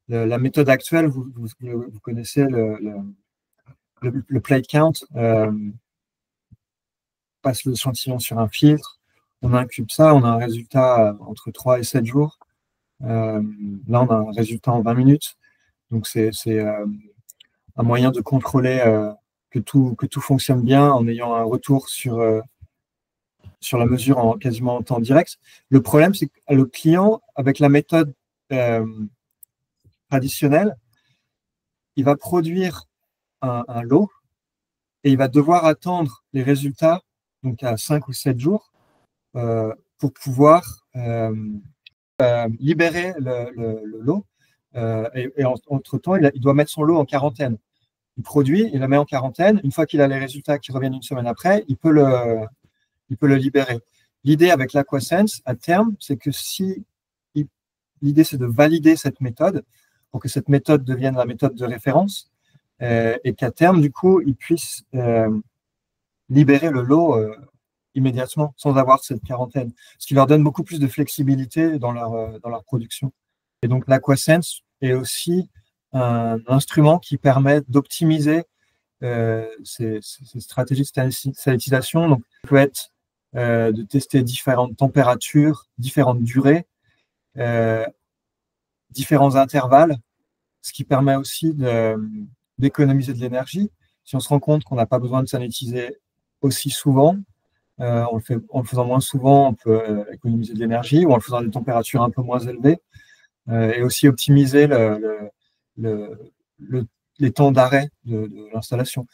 La méthode actuelle, vous connaissez le plate count, passe l'échantillon sur un filtre, on incube ça, on a un résultat entre 3 et 7 jours. Là, on a un résultat en 20 minutes. Donc, c'est un moyen de contrôler que tout fonctionne bien en ayant un retour sur la mesure quasiment en temps direct. Le problème, c'est que le client, avec la méthode traditionnelle, il va produire un lot et il va devoir attendre les résultats, donc à 5 ou 7 jours, pour pouvoir libérer le lot. Et entre-temps, il doit mettre son lot en quarantaine. Il produit, il le met en quarantaine. Une fois qu'il a les résultats qui reviennent une semaine après, il peut le libérer. L'idée avec l'AquaSense, à terme, c'est que l'idée, c'est de valider cette méthode pour que cette méthode devienne la méthode de référence et qu'à terme, du coup, ils puissent libérer le lot immédiatement sans avoir cette quarantaine, ce qui leur donne beaucoup plus de flexibilité dans leur production. Et donc, l'AquaSense est aussi un instrument qui permet d'optimiser ces stratégies de salinisation. Donc, ça peut être de tester différentes températures, différentes durées, différents intervalles, ce qui permet aussi d'économiser de l'énergie. Si on se rend compte qu'on n'a pas besoin de sanitiser aussi souvent, en le faisant moins souvent, on peut économiser de l'énergie, ou en le faisant à des températures un peu moins élevées, et aussi optimiser les temps d'arrêt de l'installation.